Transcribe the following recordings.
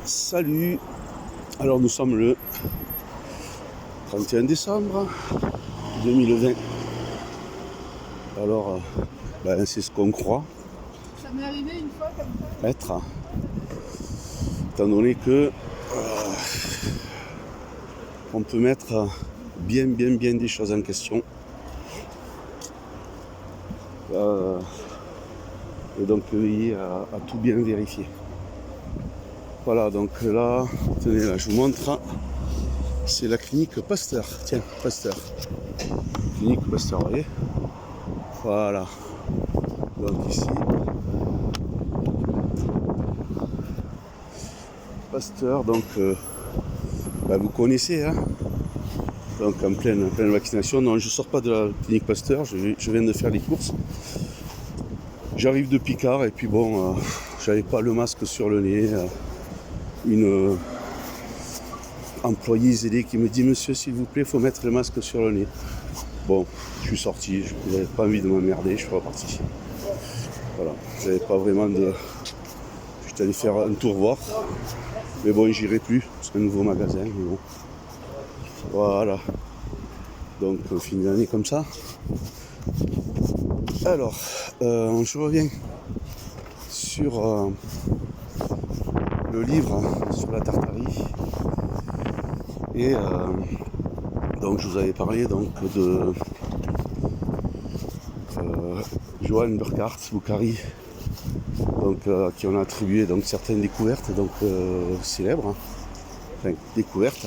Salut. Alors nous sommes le 31 décembre 2020. Alors c'est ce qu'on croit Ça m'est arrivé une fois comme ça. être, étant donné que on peut mettre bien des choses en question. Et donc veiller à tout bien vérifier. Voilà, donc là, tenez, là je vous montre, c'est la clinique Pasteur. Tiens, Pasteur. Clinique Pasteur, vous voyez. Voilà. Donc ici, Pasteur, donc vous connaissez, hein. Donc en pleine vaccination. Non, je ne sors pas de la clinique Pasteur, je viens de faire les courses. J'arrive de Picard et puis bon, j'avais pas le masque sur le nez. Une employée zélée qui me dit: monsieur, s'il vous plaît, il faut mettre le masque sur le nez. Bon, je suis sorti, je n'avais pas envie de m'emmerder, je suis reparti. Voilà, j'avais pas vraiment de. J'étais allé faire un tour voir. Mais bon, j'irai plus, c'est un nouveau magasin, mais bon. Voilà. Donc on finit l'année comme ça. Alors, je reviens sur le livre sur la Tartarie. Et donc je vous avais parlé donc de Johann Burckhardt Buchari, donc à qui on a attribué donc certaines découvertes donc célèbres, enfin découvertes,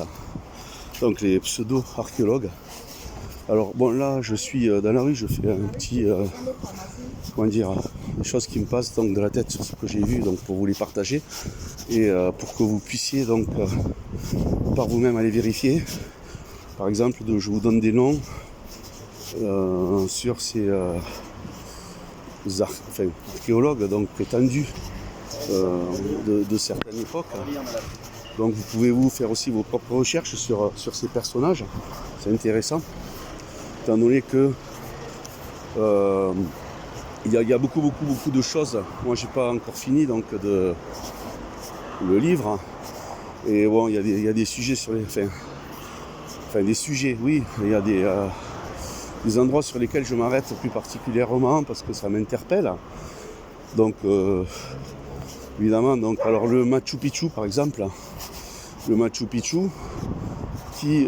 donc les pseudo-archéologues. Alors bon, là je suis dans la rue, je fais un petit des choses qui me passent donc de la tête sur ce que j'ai vu, donc pour vous les partager et pour que vous puissiez donc par vous-même aller vérifier. Par exemple, je vous donne des noms sur ces archéologues donc prétendus de certaines époques. Donc vous pouvez vous faire aussi vos propres recherches sur ces personnages. C'est intéressant, étant donné que il y a beaucoup de choses. Moi j'ai pas encore fini donc le livre. Et bon, il y a des sujets sur les. Enfin des sujets, oui, il y a des endroits sur lesquels je m'arrête plus particulièrement parce que ça m'interpelle. Donc évidemment, donc alors le Machu Picchu par exemple, le Machu Picchu qui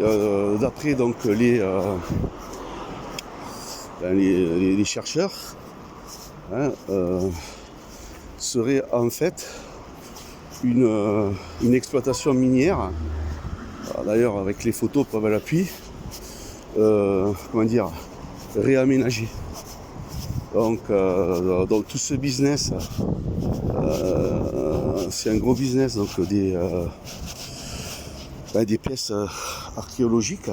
d'après donc les chercheurs serait en fait une exploitation minière. Alors, d'ailleurs avec les photos preuve à l'appui, réaménagé. Donc tout ce business, c'est un gros business donc des pièces archéologiques.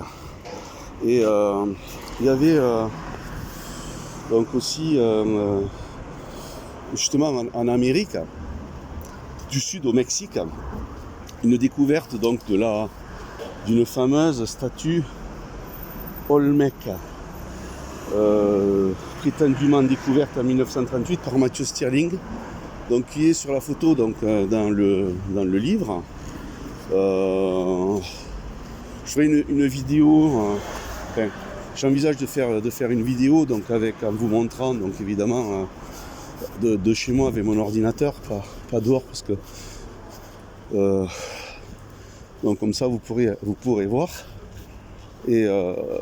Et il y avait donc aussi justement en Amérique du Sud, au Mexique, une découverte donc d'une fameuse statue Olmec, prétendument découverte en 1938 par Matthew Stirling, donc qui est sur la photo donc dans le livre. Je ferai une vidéo. J'envisage de faire une vidéo donc en vous montrant donc évidemment de chez moi avec mon ordinateur, pas dehors parce que donc comme ça vous pourrez voir. Et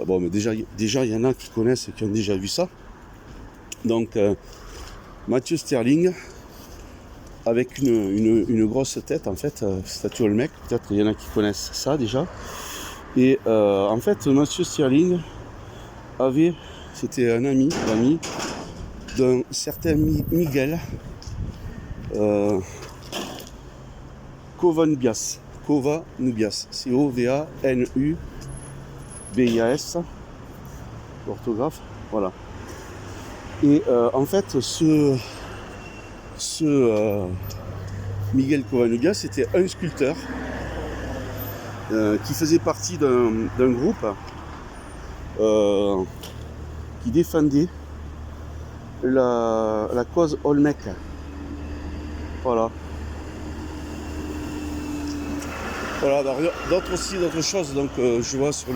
mais déjà il y en a qui connaissent et qui ont déjà vu ça. Donc Matthew Stirling avec une grosse tête en fait, statue Olmec, peut-être il y en a qui connaissent ça déjà. Et en fait Matthew Stirling c'était un ami d'un certain Miguel Covanubias, Covanubias, l'orthographe, voilà. Et en fait, ce Miguel Covanubias était un sculpteur qui faisait partie d'un groupe qui défendait la cause Olmec. Voilà. Voilà, d'autres choses donc je vois sur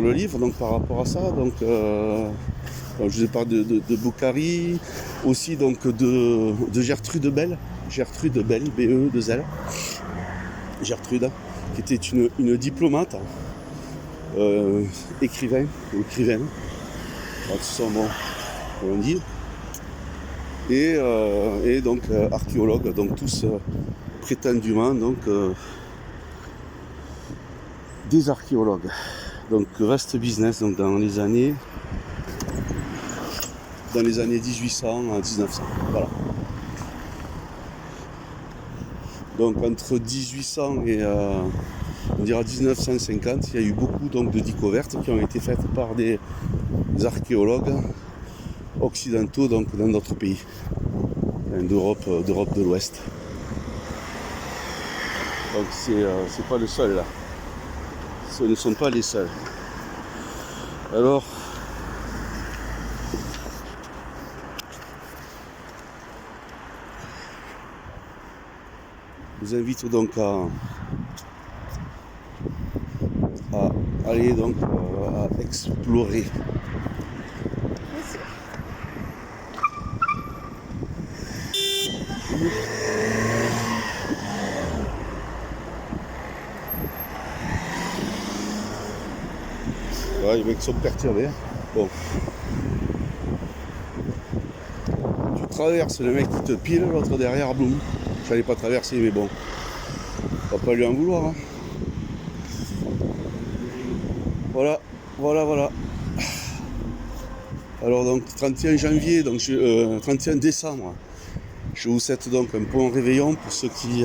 le livre donc par rapport à ça. Donc je vous ai parlé de Bokhari, aussi donc de Gertrude Bell, BE2L, Gertrude, qui était une diplomate, écrivaine, tout ça bon, on dit, et donc archéologue, donc tous prétendument donc des archéologues. Donc reste business donc dans les années 1800 à 1900. Voilà. Donc entre 1800 et on dira 1950, il y a eu beaucoup donc de découvertes qui ont été faites par des archéologues occidentaux donc dans d'autres pays, d'Europe de l'Ouest. Donc c'est pas le seul là. Ce ne sont pas les seuls. Alors je vous invite donc à aller donc à explorer. Ouais, les mecs sont perturbés. Bon. Tu traverses, le mec qui te pile, l'autre derrière, boum. J'allais pas traverser, mais bon. On va pas lui en vouloir. Hein. Voilà. Alors donc 31 janvier, donc 31 décembre, je vous souhaite donc un bon réveillon pour ceux qui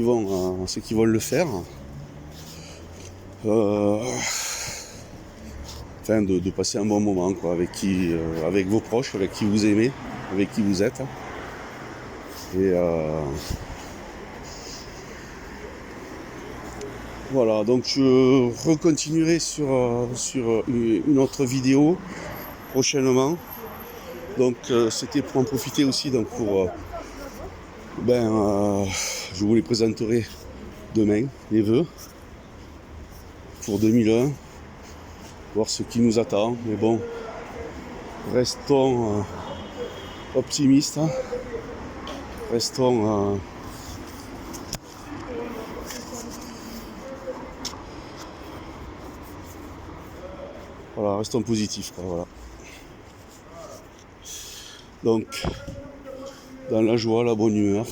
vont le faire. Enfin de passer un bon moment quoi, avec vos proches, avec qui vous aimez, avec qui vous êtes. Et voilà, donc je recontinuerai sur une autre vidéo prochainement. Donc c'était pour en profiter aussi donc pour je vous les présenterai demain, les vœux pour 2001, voir ce qui nous attend. Mais bon, restons optimistes, hein. Restons restons positifs quoi, voilà. Donc dans la joie, la bonne humeur,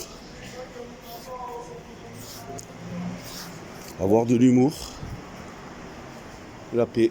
avoir de l'humour, la paix.